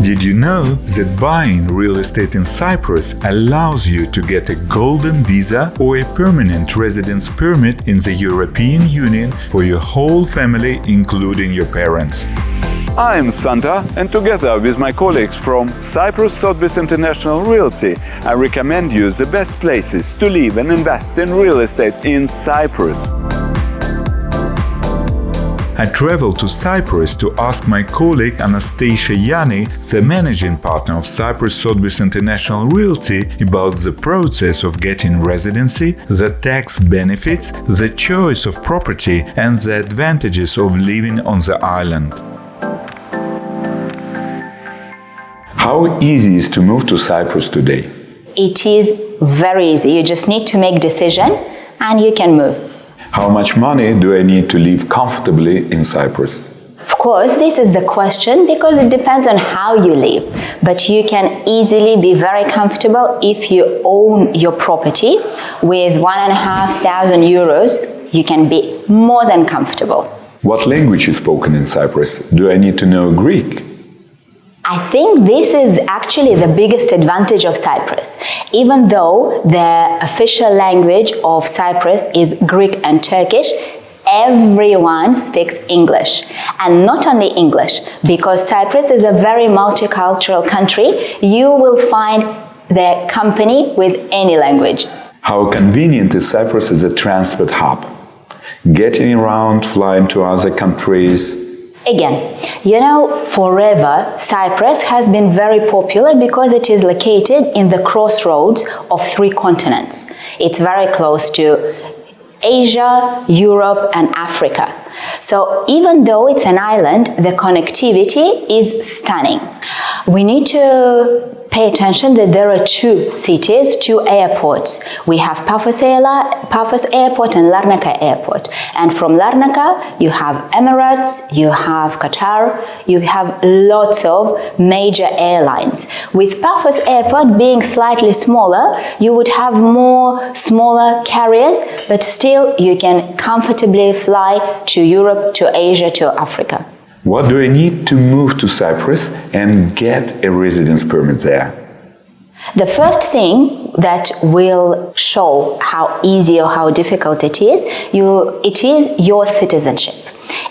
Did you know that buying real estate in Cyprus allows you to get a golden visa or a permanent residence permit in the European Union for your whole family, including your parents? I'm Santa, and together with my colleagues from Cyprus Sotheby International Realty, I recommend you the best places to live and invest in real estate in Cyprus. I traveled to Cyprus to ask my colleague Anastasia Yianni, the managing partner of Cyprus Sotheby International Realty, about the process of getting residency, the tax benefits, the choice of property, and the advantages of living on the island. How easy is to move to Cyprus today? It is very easy. You just need to make decision and you can move. How much money do I need to live comfortably in Cyprus? Of course, this is the question because it depends on how you live. But you can easily be very comfortable if you own your property with 1,500 euros. You can be more than comfortable. What language is spoken in Cyprus? Do I need to know Greek? I think this is actually the biggest advantage of Cyprus. Even though the official language of Cyprus is Greek and Turkish, everyone speaks English. And not only English, because Cyprus is a very multicultural country, you will find the company with any language. How convenient is Cyprus as a transport hub? Getting around, flying to other countries. Again, forever Cyprus has been very popular because it is located in the crossroads of 3 continents. It's very close to Asia, Europe, and Africa. So even though it's an island, the connectivity is stunning. We need to pay attention that there are 2 cities, 2 airports. We have Paphos Airport and Larnaca Airport. And from Larnaca, you have Emirates, you have Qatar, you have lots of major airlines. With Paphos Airport being slightly smaller, you would have more smaller carriers, but still you can comfortably fly to Europe, to Asia, to Africa. What do I need to move to Cyprus and get a residence permit there? The first thing that will show how easy or how difficult it is your citizenship.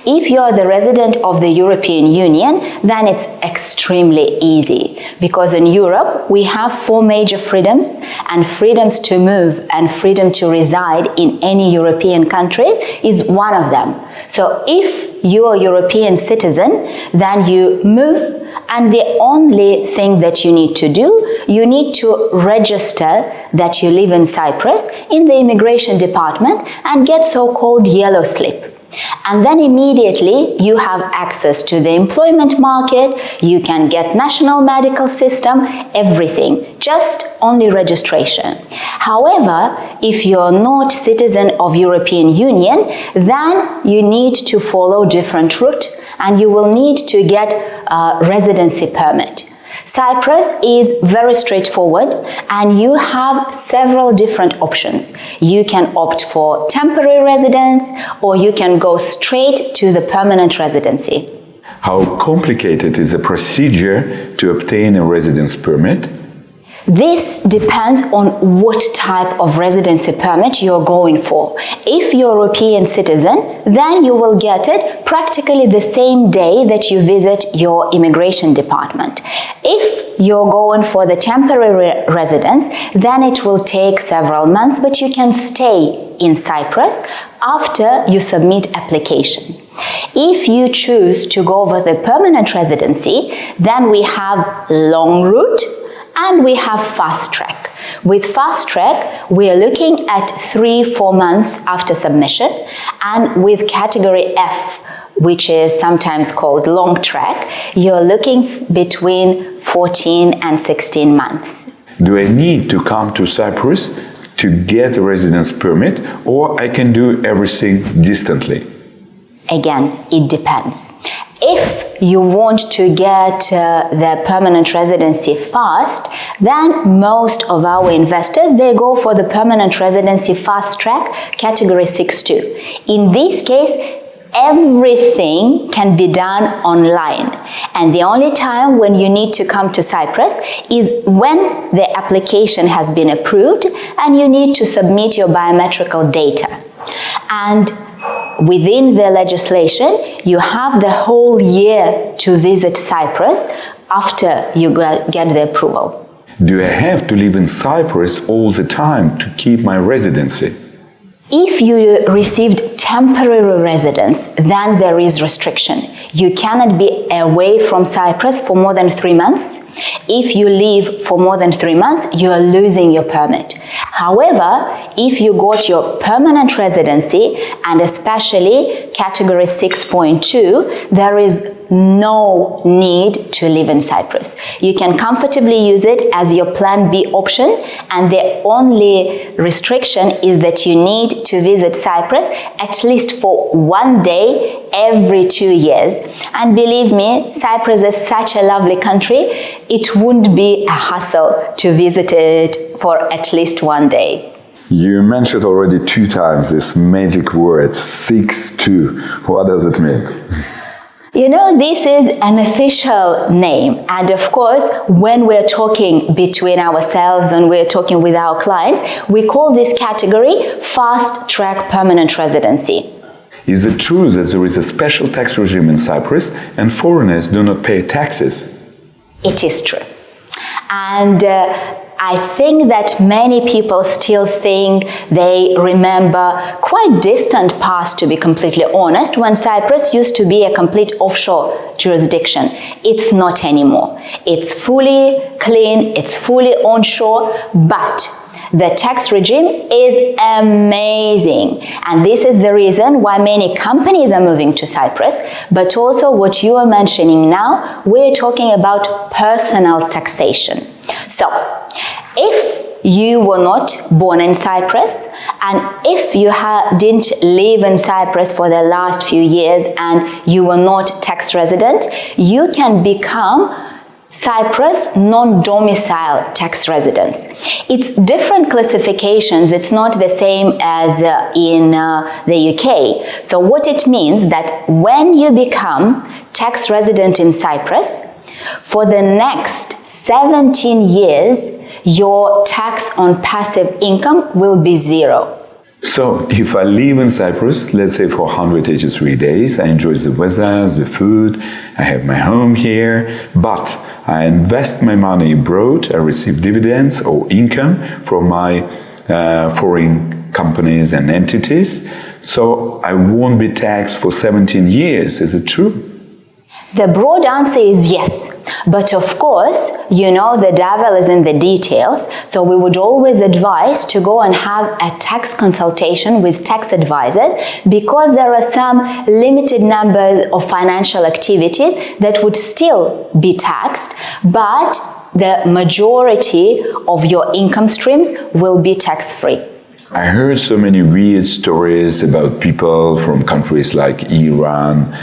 If you are the resident of the European Union, then it's extremely easy because in Europe we have 4 major freedoms, and freedoms to move and freedom to reside in any European country is one of them. So if you are a European citizen, then you move, and the only thing that you need to do, you need to register that you live in Cyprus in the immigration department and get so-called yellow slip. And then immediately you have access to the employment market, you can get national medical system, everything, just only registration. However, if you're not citizen of European Union, then you need to follow different route and you will need to get a residency permit. Cyprus is very straightforward and you have several different options. You can opt for temporary residence or you can go straight to the permanent residency. How complicated is the procedure to obtain a residence permit? This depends on what type of residency permit you're going for. If you're a European citizen, then you will get it practically the same day that you visit your immigration department. If you're going for the temporary residence, then it will take several months, but you can stay in Cyprus after you submit application. If you choose to go for the permanent residency, then we have long route and we have fast track. With fast track, we are looking at 3-4 months after submission, and with category F, which is sometimes called long track, you're looking between 14 and 16 months. Do I need to come to Cyprus to get a residence permit, or I can do everything distantly? Again, it depends. If you want to get the permanent residency fast, then most of our investors, they go for the permanent residency fast track category 6-2. In this case, everything can be done online. And the only time when you need to come to Cyprus is when the application has been approved and you need to submit your biometrical data. And within the legislation, you have the whole year to visit Cyprus after you get the approval. Do I have to live in Cyprus all the time to keep my residency? If you received temporary residence, then there is restriction. You cannot be away from Cyprus for more than 3 months. If you leave for more than 3 months, you are losing your permit. However, if you got your permanent residency, and especially category 6.2, there is no need to live in Cyprus. You can comfortably use it as your plan B option, and the only restriction is that you need to visit Cyprus at least for 1 day every 2 years. And believe me, Cyprus is such a lovely country, it wouldn't be a hassle to visit it for at least 1 day. You mentioned already 2 times this magic word, 6-2. What does it mean? You know, this is an official name, and of course, when we're talking between ourselves and we're talking with our clients, we call this category fast track permanent residency. Is it true that there is a special tax regime in Cyprus and foreigners do not pay taxes? It is true. And I think that many people still think they remember quite distant past, to be completely honest, when Cyprus used to be a complete offshore jurisdiction. It's not anymore. It's fully clean, it's fully onshore, but the tax regime is amazing. And this is the reason why many companies are moving to Cyprus, but also what you are mentioning now, we're talking about personal taxation. So, if you were not born in Cyprus, and if you didn't live in Cyprus for the last few years and you were not tax resident, you can become Cyprus non-domicile tax residents. It's different classifications. It's not the same as in the UK. So what it means that when you become tax resident in Cyprus, for the next 17 years, your tax on passive income will be 0. So, if I live in Cyprus, let's say for 183 days, I enjoy the weather, the food, I have my home here, but I invest my money abroad, I receive dividends or income from my foreign companies and entities, so I won't be taxed for 17 years. Is it true? The broad answer is yes, but of course, you know, the devil is in the details, so we would always advise to go and have a tax consultation with tax advisors, because there are some limited number of financial activities that would still be taxed, but the majority of your income streams will be tax-free. I heard so many weird stories about people from countries like Iran,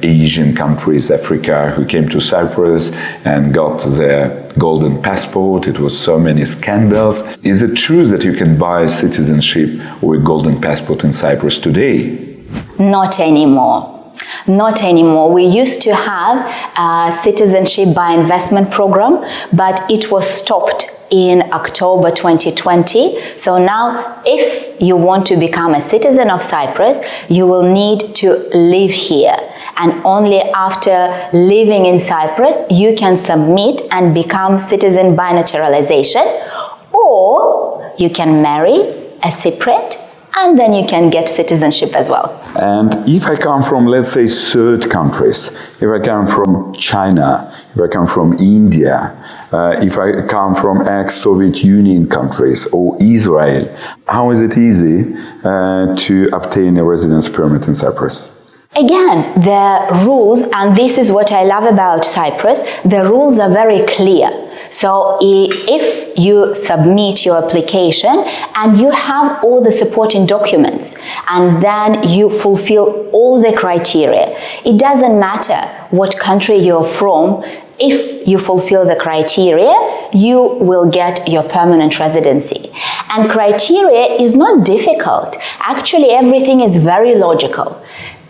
Asian countries, Africa, who came to Cyprus and got their golden passport. It was so many scandals. Is it true that you can buy citizenship or a golden passport in Cyprus today? Not anymore. Not anymore. We used to have a citizenship by investment program, but it was stopped in October 2020. So now, if you want to become a citizen of Cyprus, you will need to live here. And only after living in Cyprus, you can submit and become citizen by naturalization, or you can marry a Cypriot, and then you can get citizenship as well. And if I come from, let's say, third countries, if I come from China, if I come from India, if I come from ex-Soviet Union countries or Israel, how is it easy to obtain a residence permit in Cyprus? Again, the rules, and this is what I love about Cyprus, the rules are very clear. So if you submit your application and you have all the supporting documents and then you fulfill all the criteria, it doesn't matter what country you're from. If you fulfill the criteria, you will get your permanent residency. And criteria is not difficult. Actually, everything is very logical.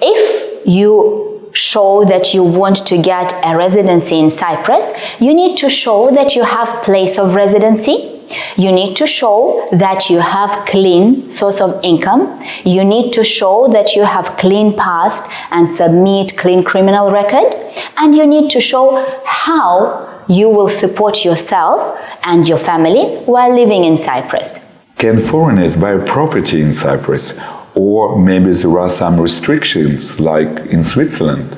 If you show that you want to get a residency in Cyprus, you need to show that you have place of residency. You need to show that you have clean source of income. You need to show that you have clean past and submit clean criminal record. And you need to show how you will support yourself and your family while living in Cyprus. Can foreigners buy property in Cyprus? Or maybe there are some restrictions like in Switzerland?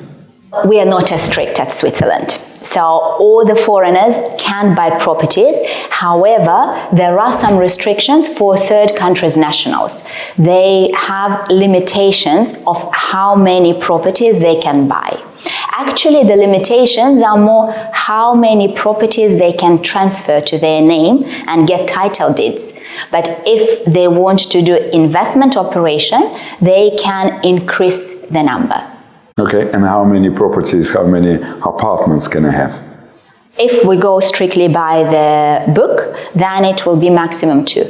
We are not as strict as Switzerland. So all the foreigners can buy properties. However, there are some restrictions for third countries' nationals. They have limitations of how many properties they can buy. Actually, the limitations are more how many properties they can transfer to their name and get title deeds. But if they want to do investment operation, they can increase the number. Okay, and how many properties, how many apartments can I have? If we go strictly by the book, then it will be maximum 2.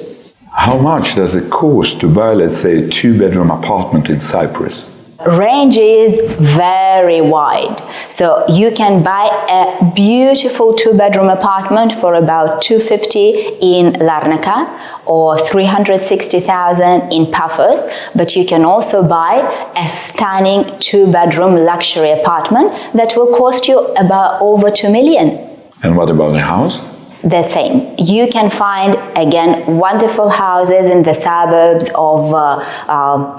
How much does it cost to buy, let's say, a 2-bedroom apartment in Cyprus? Range is very wide. So you can buy a beautiful 2-bedroom apartment for about 250 in Larnaca or 360,000 in Paphos, but you can also buy a stunning 2-bedroom luxury apartment that will cost you about over 2 million. And what about a house? The same. You can find, again, wonderful houses in the suburbs of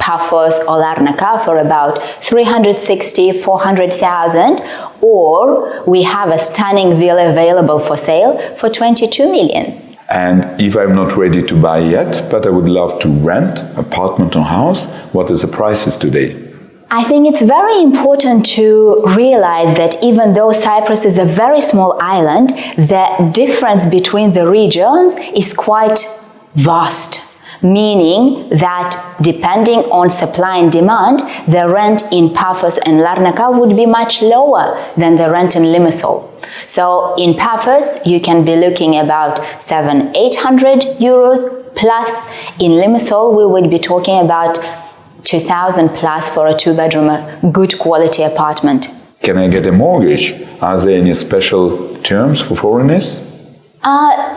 Paphos or Larnaca for about 360, 400,000, or we have a stunning villa available for sale for 22 million. And if I'm not ready to buy yet, but I would love to rent apartment or house, what is the prices today? I think it's very important to realize that even though Cyprus is a very small island, the difference between the regions is quite vast, meaning that depending on supply and demand, the rent in Paphos and Larnaca would be much lower than the rent in Limassol. So in Paphos, you can be looking about 700-800 euros plus. In Limassol, we would be talking about 2,000 plus for a 2-bedroom, good quality apartment. Can I get a mortgage? Are there any special terms for foreigners?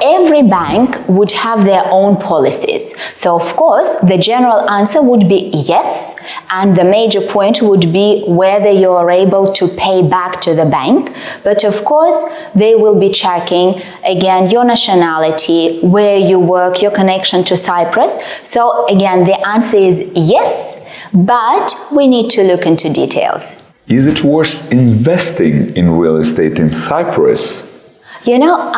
Every bank would have their own policies. So, of course, the general answer would be yes, and the major point would be whether you are able to pay back to the bank. But, of course, they will be checking, again, your nationality, where you work, your connection to Cyprus. So, again, the answer is yes, but we need to look into details. Is it worth investing in real estate in Cyprus? You know,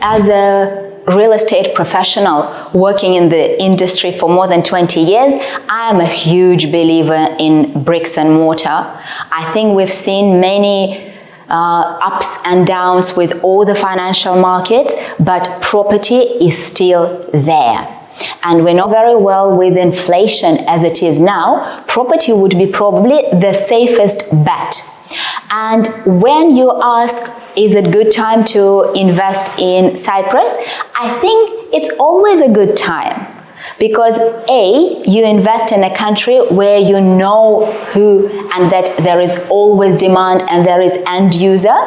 as a real estate professional working in the industry for more than 20 years, I am a huge believer in bricks and mortar. I think we've seen many ups and downs with all the financial markets, but property is still there. And we know very well with inflation as it is now, property would be probably the safest bet. And when you ask, is it good time to invest in Cyprus? I think it's always a good time. Because A, you invest in a country where you know who and that there is always demand and there is end user.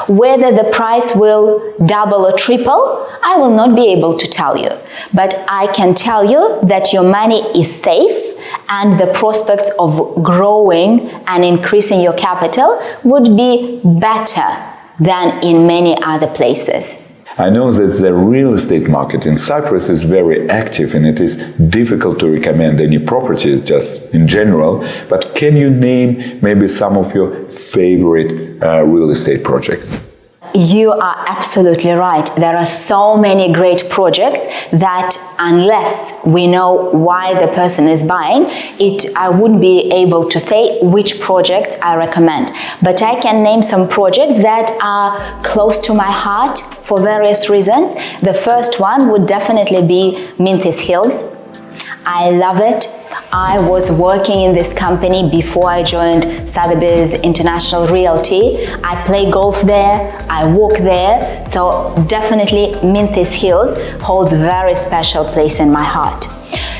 Whether the price will double or triple, I will not be able to tell you. But I can tell you that your money is safe and the prospects of growing and increasing your capital would be better than in many other places. I know that the real estate market in Cyprus is very active and it is difficult to recommend any properties just in general, but can you name maybe some of your favorite real estate projects? You are absolutely right. There are so many great projects that unless we know why the person is buying it, I wouldn't be able to say which projects I recommend. But I can name some projects that are close to my heart for various reasons. The first one would definitely be Minthis Hills. I love it. I was working in this company before I joined Sotheby's International Realty. I play golf there, I walk there, so definitely Minthis Hills holds a very special place in my heart.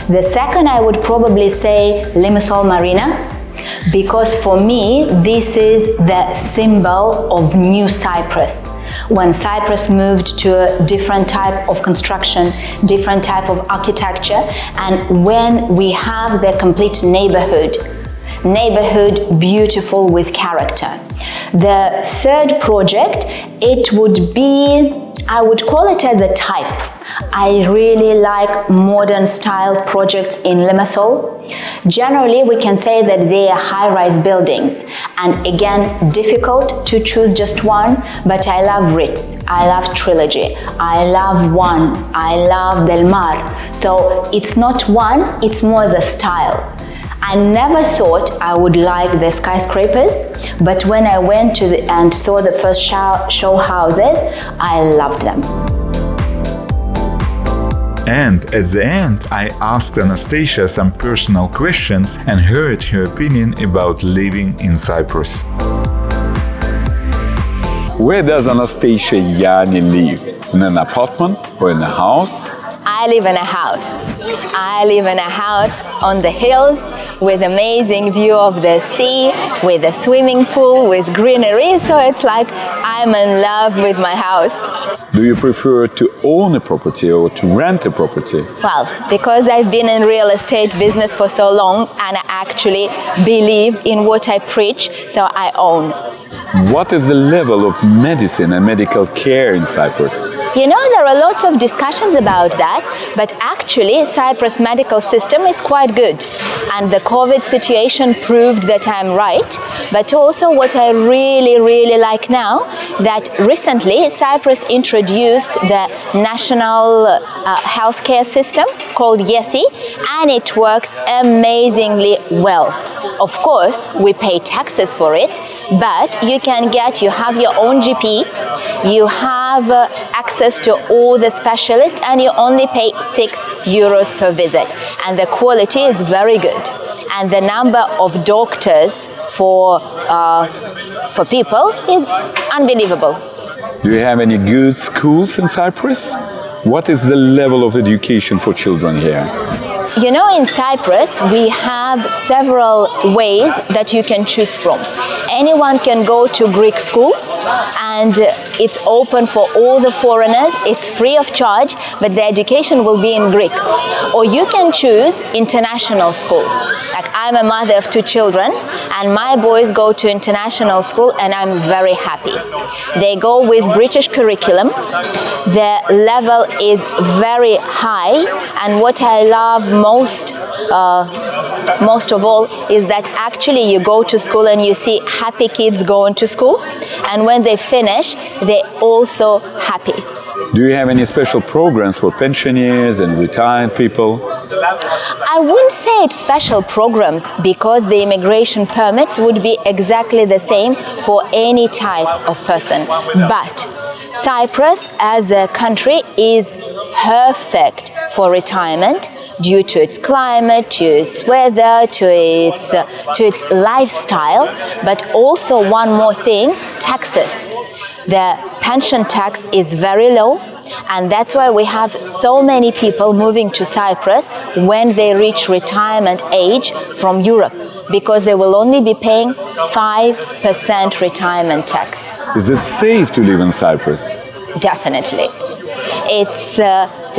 The second, I would probably say Limassol Marina. because for me, this is the symbol of new Cyprus. When Cyprus moved to a different type of construction, different type of architecture, and when we have the complete neighborhood beautiful with character. The third project, it would be, I would call it as a type. I really like modern style projects in Limassol. Generally, we can say that they are high-rise buildings, and again, difficult to choose just one, but I love Ritz, I love Trilogy, I love One, I love Del Mar. So it's not one, it's more as a style. I never thought I would like the skyscrapers, but when I went to and saw the first show houses, I loved them. And at the end, I asked Anastasia some personal questions and heard her opinion about living in Cyprus. Where does Anastasia Yianni live? In an apartment or in a house? I live in a house. I live in a house on the hills with amazing view of the sea, with a swimming pool, with greenery, so it's like I'm in love with my house. Do you prefer to own a property or to rent a property? Well, because I've been in real estate business for so long and I actually believe in what I preach, so I own. What is the level of medicine and medical care in Cyprus? You know, there are lots of discussions about that, but actually Cyprus medical system is quite good. And the COVID situation proved that I'm right. But also what I really like now, that recently Cyprus introduced the national healthcare system called YESI, and it works amazingly well. Of course, we pay taxes for it, but you have your own GP, you have access to all the specialists, and you only pay €6 per visit. And the quality is very good. And the number of doctors for people is unbelievable. Do you have any good schools in Cyprus? What is the level of education for children here? You know, in Cyprus, we have several ways that you can choose from. Anyone can go to Greek school, and it's open for all the foreigners. It's free of charge, but the education will be in Greek. Or you can choose international school. Like, I'm a mother of 2 children, and my boys go to international school, and I'm very happy. They go with British curriculum. The level is very high, and what I love most of all is that actually you go to school and you see happy kids going to school, and when they finish, they're also happy. Do you have any special programs for pensioners and retired people? I wouldn't say it's special programs, because the immigration permits would be exactly the same for any type of person. But Cyprus as a country is perfect for retirement due to its climate, to its weather, to its lifestyle. But also one more thing, taxes. The pension tax is very low, and that's why we have so many people moving to Cyprus when they reach retirement age from Europe, because they will only be paying 5% retirement tax. Is it safe to live in Cyprus? Definitely. It's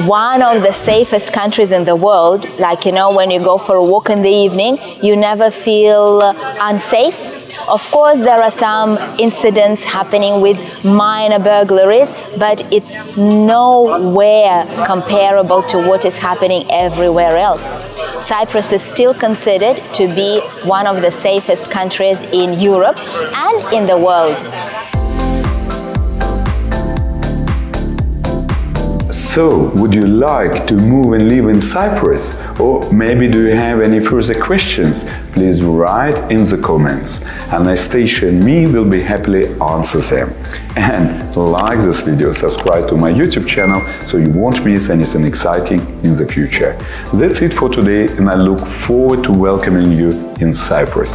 one of the safest countries in the world. Like, you know, when you go for a walk in the evening, you never feel unsafe. Of course, there are some incidents happening with minor burglaries, but it's nowhere comparable to what is happening everywhere else. Cyprus is still considered to be one of the safest countries in Europe and in the world. So, would you like to move and live in Cyprus? Or maybe do you have any further questions? Please write in the comments. Anastasia and me will be happily answer them. And like this video, subscribe to my YouTube channel so you won't miss anything exciting in the future. That's it for today, and I look forward to welcoming you in Cyprus.